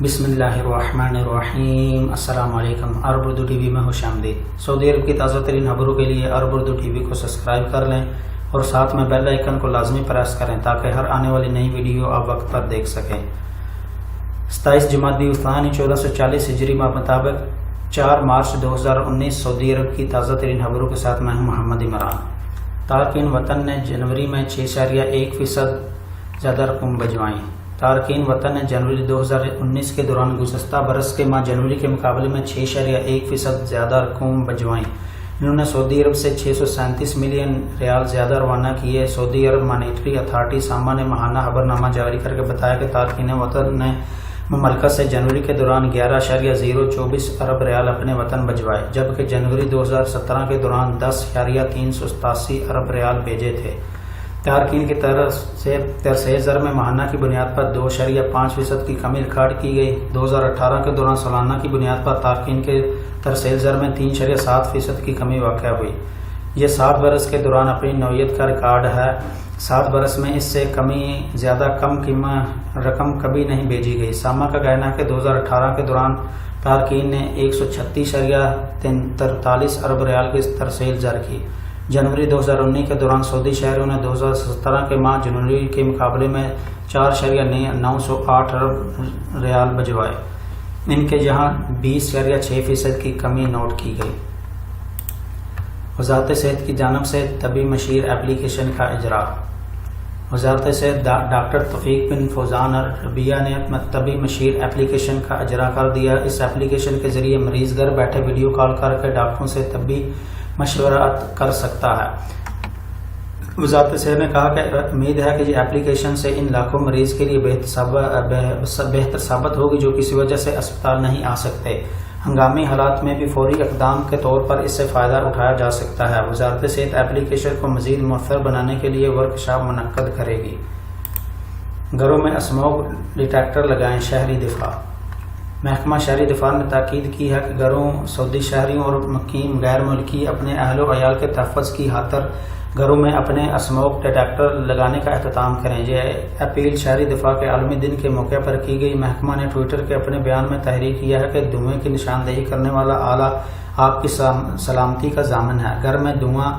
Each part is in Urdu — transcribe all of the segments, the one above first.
بسم اللہ الرحمن الرحیم۔ السلام علیکم۔ عرب اردو ٹی وی میں خوش آمدید۔ سعودی عرب کی تازہ ترین خبروں کے لیے عرب اردو ٹی وی کو سبسکرائب کر لیں اور ساتھ میں بیل آئیکن کو لازمی پریس کریں تاکہ ہر آنے والی نئی ویڈیو آپ وقت پر دیکھ سکیں۔ 27 جمادی الثانی 1440 ہجری مطابق 4 مارچ 2019 سعودی عرب کی تازہ ترین خبروں کے ساتھ میں ہوں محمد عمران۔ تارکین وطن نے جنوری میں 6.1% زیادہ رقوم بجوائیں۔ تارکین وطن نے جنوری 2019 کے دوران گزشتہ برس کے ماہ جنوری کے مقابلے میں 6.1% زیادہ رقوم بجوائیں۔ انہوں نے سعودی عرب سے 637 ملین ریال زیادہ روانہ کیے۔ سعودی عرب مانیٹری اتھارٹی ساما نے ماہانہ خبرنامہ جاری کر کے بتایا کہ تارکین وطن نے مملکت سے جنوری کے دوران 11.024 ارب ریال اپنے وطن بھجوائے، جبکہ جنوری 2017 کے دوران 10.387 ارب ریال بھیجے تھے۔ تارکین کی طرف سے ترسیل زر میں ماہانہ کی بنیاد پر 2.5% کی کمی ریکارڈ کی گئی۔ 2018 کے دوران سالانہ کی بنیاد پر تارکین کے ترسیل زر میں 3.7% کی کمی واقع ہوئی۔ یہ 7 برس کے دوران اپنی نوعیت کا ریکارڈ ہے۔ 7 برس میں اس سے زیادہ کم رقم کبھی نہیں بھیجی گئی۔ ساما کا کہنا ہے کہ 2018 کے دوران تارکین نے 136.43 ارب ریال کی ترسیل زر کی۔ جنوری 2019 کے دوران سعودی شہریوں نے 2017 کے ماہ جنوری کے مقابلے میں 4.908 ارب ریال بجوائے۔ ان کے جہاں 20.6% کی کمی نوٹ کی گئی۔ وزارت صحت کی جانب سے طبی مشیر ایپلیکیشن کا اجراء۔ وزارت صحت ڈاکٹر توفیق بن فوزان ربیہ نے طبی مشیر ایپلیکیشن کا اجراء کر دیا۔ اس ایپلیکیشن کے ذریعے مریض گھر بیٹھے ویڈیو کال کر کے ڈاکٹروں سے طبی مشورات کر سکتا ہے۔ وزارت صحت نے کہا کہ امید ہے کہ یہ ایپلیکیشن سے ان لاکھوں مریض کے لیے بہتر ثابت ہوگی جو کسی وجہ سے اسپتال نہیں آ سکتے۔ ہنگامی حالات میں بھی فوری اقدام کے طور پر اس سے فائدہ اٹھایا جا سکتا ہے۔ وزارت صحت ایپلیکیشن کو مزید مؤثر بنانے کے لیے ورکشاپ منعقد کرے گی۔ گھروں میں اسموگ ڈیٹیکٹر لگائیں، شہری دفاع۔ محکمہ شہری دفاع نے تاکید کی ہے کہ گھروں سعودی شہریوں اور مقیم غیر ملکی اپنے اہل و عیال کے تحفظ کی خاطر گھروں میں اپنے اسموگ ڈیٹیکٹر لگانے کا اہتمام کریں۔ یہ اپیل شہری دفاع کے عالمی دن کے موقع پر کی گئی۔ محکمہ نے ٹویٹر کے اپنے بیان میں تحریر کیا ہے کہ دھوئیں کی نشاندہی کرنے والا آلہ آپ کی سلامتی کا ضامن ہے۔ گھر میں دھواں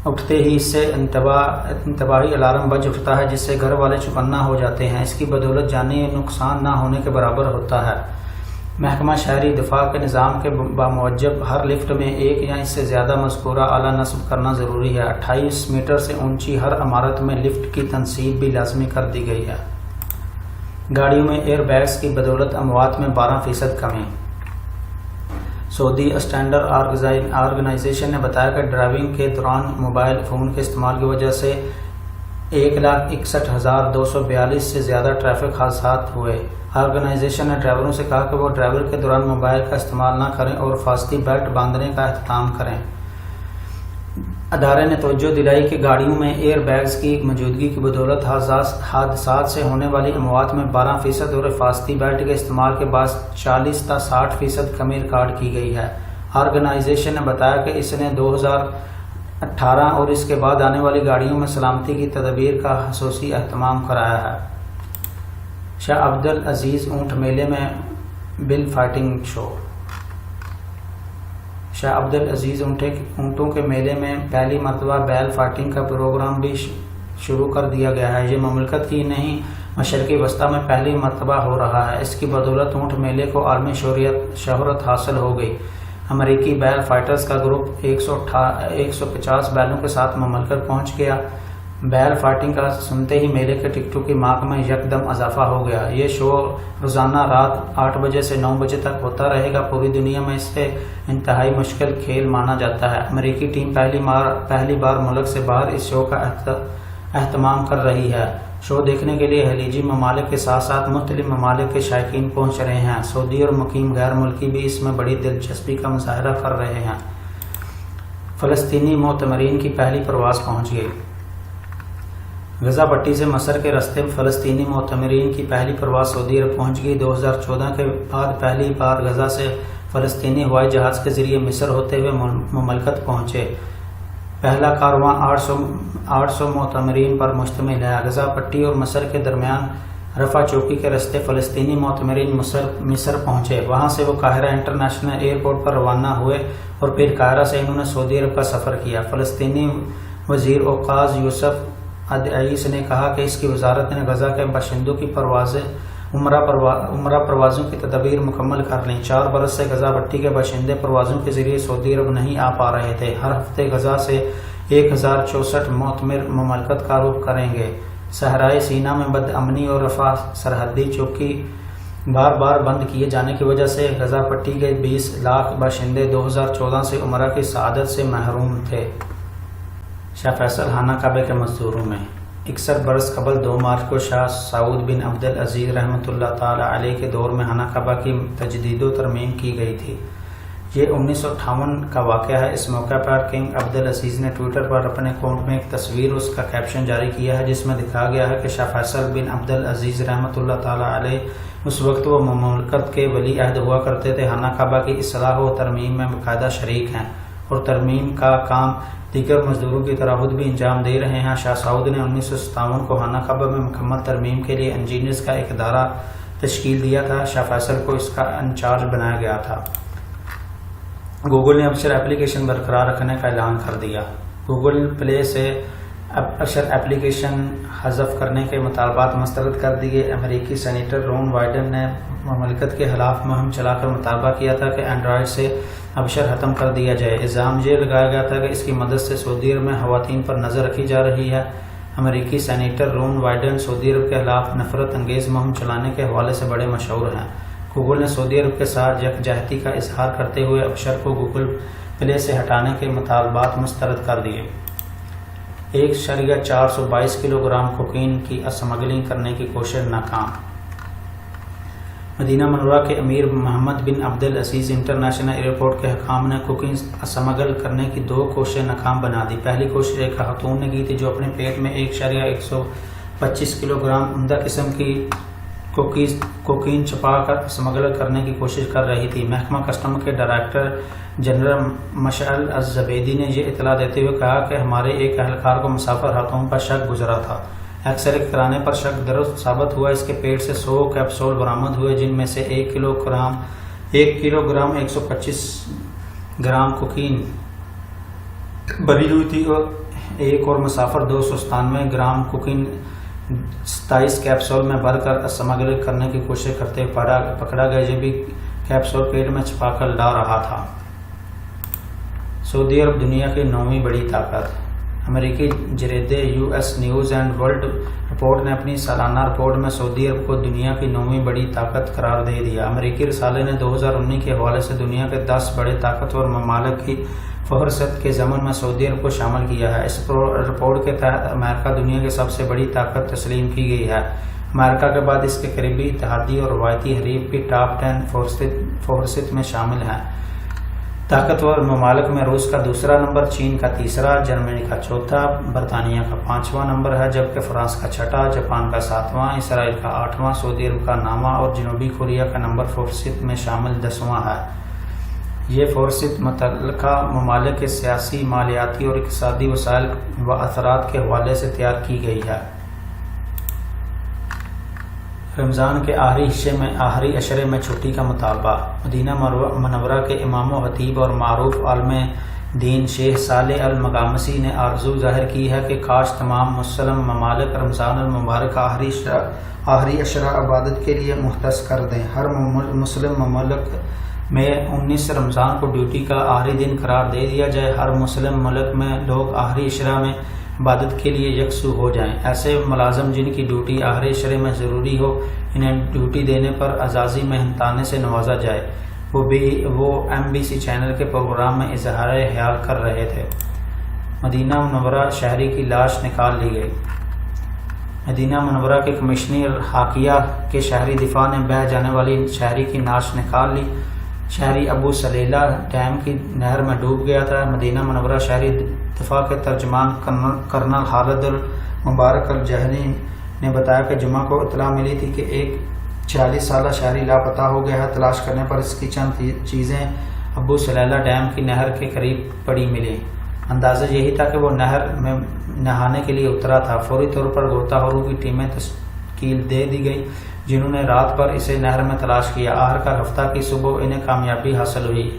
اٹھتے ہی اس سے انتباہی الارم بج اٹھتا ہے جس سے گھر والے چوکنا ہو جاتے ہیں۔ اس کی بدولت جانی نقصان نہ ہونے کے برابر ہوتا ہے۔ محکمہ شہری دفاع کے نظام کے باموجب ہر لفٹ میں ایک یا اس سے زیادہ مذکورہ آلہ نصب کرنا ضروری ہے۔ 28 میٹر سے اونچی ہر عمارت میں لفٹ کی تنصیب بھی لازمی کر دی گئی ہے۔ گاڑیوں میں ایئر بیگز کی بدولت اموات میں 12% کمی۔ سعودی اسٹینڈرڈ آرگنائزیشن نے بتایا کہ ڈرائیونگ کے دوران موبائل فون کے استعمال کی وجہ سے 1,61,242 سے زیادہ ٹریفک حادثات ہوئے۔ آرگنائزیشن نے ڈرائیوروں سے کہا کہ وہ ڈرائیور کے دوران موبائل کا استعمال نہ کریں اور حفاظتی بیلٹ باندھنے کا اہتمام کریں۔ ادارے نے توجہ دلائی کہ گاڑیوں میں ایئر بیگز کی موجودگی کی بدولت حادثات سے ہونے والی اموات میں 12% اور حفاظتی بیلٹ کے استعمال کے بعد 40 تا 60% کمی ریکارڈ کی گئی ہے۔ آرگنائزیشن نے بتایا کہ اس نے 2018 اور اس کے بعد آنے والی گاڑیوں میں سلامتی کی تدابیر کا خصوصی اہتمام کرایا ہے۔ شاہ عبد العزیز اونٹ میلے میں بل فائٹنگ شو۔ شاہ عبد العزیز اونٹوں کے میلے میں پہلی مرتبہ بیل فائٹنگ کا پروگرام بھی شروع کر دیا گیا ہے۔ یہ مملکت ہی نہیں مشرقی وسطی میں پہلی مرتبہ ہو رہا ہے۔ اس کی بدولت اونٹ میلے کو عالمی شہرت حاصل ہو گئی۔ امریکی بیل فائٹرز کا گروپ 150 بیلوں کے ساتھ مملکت پہنچ گیا۔ بیل فائٹنگ کا سنتے ہی میلے کے ٹکٹوں کی مانگ میں یکدم اضافہ ہو گیا۔ یہ شو روزانہ رات 8 بجے سے 9 بجے تک ہوتا رہے گا۔ پوری دنیا میں اس سے انتہائی مشکل کھیل مانا جاتا ہے۔ امریکی ٹیم پہلی بار ملک سے باہر اس شو کا اہتمام کر رہی ہے۔ شو دیکھنے کے لیے خلیجی ممالک کے ساتھ ساتھ مختلف ممالک کے شائقین پہنچ رہے ہیں۔ سعودی اور مقیم غیر ملکی بھی اس میں بڑی دلچسپی کا مظاہرہ کر رہے ہیں۔ فلسطینی معتمرین کی پہلی پرواز پہنچ گئی۔ غزہ پٹی سے مصر کے راستے فلسطینی معتمرین کی پہلی پرواز سعودی عرب پہنچ گئی۔ 2014 کے بعد پہلی بار غزہ سے فلسطینی ہوائی جہاز کے ذریعے مصر ہوتے ہوئے مملکت پہنچے۔ پہلا کارواں 800 معتمرین پر مشتمل ہے۔ غزہ پٹی اور مصر کے درمیان رفح چوکی کے راستے فلسطینی معتمرین مصر پہنچے، وہاں سے وہ قاہرہ انٹرنیشنل ایئرپورٹ پر روانہ ہوئے اور پھر قاہرہ سے انہوں نے سعودی عرب کا سفر کیا۔ فلسطینی وزیر اوقاف یوسف عدعیس نے کہا کہ اس کی وزارت نے غزہ کے باشندوں کی عمرہ پروازوں کی تدابیر مکمل کر لیں۔ 4 برس سے غزہ پٹی کے باشندے پروازوں کے ذریعے سعودی عرب نہیں آ پا رہے تھے۔ ہر ہفتے غزہ سے 1064 معتمر مملکت کا رخ کریں گے۔ صحرائے سینا میں بد امنی اور رفح سرحدی چوکی بار بار بند کیے جانے کی وجہ سے غزہ پٹی کے 20 لاکھ باشندے 2014 سے عمرہ کی سعادت سے محروم تھے۔ شاہ فیصل خانہ کعبہ کے مزدوروں میں 61 برس قبل 2 مارچ کو شاہ سعود بن عبد العزیز رحمۃ اللہ تعالی علیہ کے دور میں خانہ کعبہ کی تجدید و ترمیم کی گئی تھی۔ یہ 1958 کا واقعہ ہے۔ اس موقع پر کنگ عبد العزیز نے ٹویٹر پر اپنے اکاؤنٹ میں ایک تصویر اس کا کیپشن جاری کیا ہے، جس میں دکھایا گیا ہے کہ شاہ فیصل بن عبد العزیز رحمۃ اللہ تعالی علیہ اس وقت وہ مملکت کے ولی عہد ہوا کرتے تھے، خانہ کعبہ کی اصلاح و ترمیم میں باقاعدہ شریک ہیں اور ترمیم کا کام دیگر مزدوروں کی طرح خود بھی انجام دے رہے ہیں۔ شاہ سعود نے 1957 کو خانہ کعبہ میں مکمل ترمیم کے لیے انجینئرز کا ایک ادارہ تشکیل دیا تھا۔ شاہ فیصل کو اس کا انچارج بنایا گیا تھا۔ گوگل نے ابشر ایپلیکیشن برقرار رکھنے کا اعلان کر دیا۔ گوگل پلے سے ابشر ایپلیکیشن حذف کرنے کے مطالبات مسترد کر دیے۔ امریکی سینیٹر رون بائیڈن نے مملکت کے خلاف مہم چلا کر مطالبہ کیا تھا کہ اینڈرائڈ سے ابشر ختم کر دیا جائے۔ الزام یہ لگایا گیا تھا کہ اس کی مدد سے سعودی عرب میں خواتین پر نظر رکھی جا رہی ہے۔ امریکی سینیٹر رون بائیڈن سعودی عرب کے خلاف نفرت انگیز مہم چلانے کے حوالے سے بڑے مشہور ہیں۔ گوگل نے سعودی عرب کے ساتھ یکجہتی کا اظہار کرتے ہوئے ابشر کو گوگل پلے سے ہٹانے کے مطالبات مسترد کر دیے۔ 1.422 کلو گرام کوکین کی اسمگلنگ کرنے کی کوشش ناکام۔ مدینہ منورہ کے امیر محمد بن عبد العزیز انٹرنیشنل ایئرپورٹ کے حکام نے کوکین اسمگل کرنے کی 2 کوششیں ناکام بنا دی۔ پہلی کوشش ایک خاتون نے کی تھی جو اپنے پیٹ میں 1.125 کلو گرام عمدہ قسم کی کوکین چھپا کر اسمگل کرنے کی کوشش کر رہی تھی۔ محکمہ کسٹم کے ڈائریکٹر جنرل مشعل الزبیدی نے یہ اطلاع دیتے ہوئے کہا کہ ہمارے ایک اہلکار کو مسافر خاتون پر شک گزرا تھا۔ ایکس رے کرانے پر شک درست ثابت ہوا۔ اس کے پیٹ سے 100 کیپسول برآمد ہوئے، جن میں سے 1 کلو گرام 125 گرام کوکین بری ہوئی تھی اور ایک اور مسافر 297 گرام کوکین 27 کیپسول میں بھر کر اسمگل کرنے کی کوشش کرتے پکڑا گیا۔ یہ بھی کیپسول پیٹ میں چھپا کر لا رہا تھا۔ سعودی عرب دنیا کی 9ویں بڑی طاقت۔ امریکی جریدے US news and world report نے اپنی سالانہ رپورٹ میں سعودی عرب کو دنیا کی 9ویں بڑی طاقت قرار دے دیا۔ امریکی رسالے نے 2019 کے حوالے سے دنیا کے 10 بڑے طاقتور ممالک کی فہرست کے ضمن میں سعودی عرب کو شامل کیا ہے۔ اس رپورٹ کے تحت امریکہ دنیا کی سب سے بڑی طاقت تسلیم کی گئی ہے۔ امریکہ کے بعد اس کے قریبی اتحادی اور روایتی حریف بھی ٹاپ 10 فہرست میں شامل ہیں۔ طاقتور ممالک میں روس کا 2 نمبر، چین کا 3، جرمنی کا 4، برطانیہ کا 5واں نمبر ہے، جبکہ فرانس کا 6، جاپان کا 7واں، اسرائیل کا 8واں، سعودی عرب کا 9واں اور جنوبی کوریا کا نمبر فہرست میں شامل 10واں ہے۔ یہ فہرست متعلقہ ممالک کے سیاسی، مالیاتی اور اقتصادی وسائل و اثرات کے حوالے سے تیار کی گئی ہے۔ رمضان کے آخری عشرے میں چھٹی کا مطالبہ۔ مدینہ منورہ کے امام و خطیب اور معروف عالم دین شیخ صالح المغامسی نے آرزو ظاہر کی ہے کہ کاش تمام مسلم ممالک رمضان المبارک آخری عشرہ عبادت کے لیے مختص کر دیں۔ ہر مسلم مملک میں 19 رمضان کو ڈیوٹی کا آخری دن قرار دے دیا جائے۔ ہر مسلم ملک میں لوگ آخری عشرہ میں عبادت کے لیے یکسو ہو جائیں۔ ایسے ملازم جن کی ڈیوٹی آخری عشرے میں ضروری ہو، انہیں ڈیوٹی دینے پر اعزازی محنتانے سے نوازا جائے۔ وہ MBC چینل کے پروگرام میں اظہار خیال کر رہے تھے۔ مدینہ منورہ شہری کی لاش نکال لی گئی۔ مدینہ منورہ کے کمشنر حاکیہ کے شہری دفاع نے بہہ جانے والی شہری کی لاش نکال لی۔ شہری ابو سلیلہ ڈیم کی نہر میں ڈوب گیا تھا۔ مدینہ منورہ شہری دفاع کے ترجمان کرنل خالد المبارک الجہنی نے بتایا کہ جمعہ کو اطلاع ملی تھی کہ ایک 46 سالہ شہری لاپتہ ہو گیا ہے۔ تلاش کرنے پر اس کی چند چیزیں ابو سلیلہ ڈیم کی نہر کے قریب پڑی ملی۔ اندازہ یہی تھا کہ وہ نہر میں نہانے کے لیے اترا تھا۔ فوری طور پر غوطہ خوروں کی کیل دے دی گئی، جنہوں نے رات بھر اسے نہر میں تلاش کیا۔ آخرکار ہفتہ کی صبح انہیں کامیابی حاصل ہوئی۔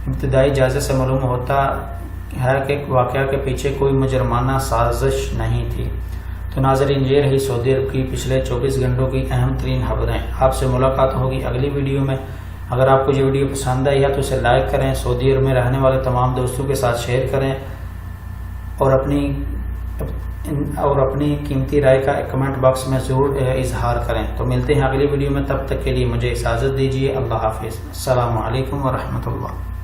ابتدائی جائزے سے معلوم ہوتا ہے کہ واقعہ کے پیچھے کوئی مجرمانہ سازش نہیں تھی۔ تو ناظرین، یہ رہی سعودی عرب کی پچھلے 24 گھنٹوں کی اہم ترین خبریں۔ آپ سے ملاقات ہوگی اگلی ویڈیو میں۔ اگر آپ کو یہ ویڈیو پسند آئی ہے تو اسے لائک کریں، سعودی عرب میں رہنے والے تمام دوستوں کے ساتھ شیئر کریں اور اپنی قیمتی رائے کا کمنٹ باکس میں ضرور اظہار کریں۔ تو ملتے ہیں اگلی ویڈیو میں، تب تک کے لیے مجھے اجازت دیجیے۔ اللہ حافظ۔ السلام علیکم ورحمۃ اللہ۔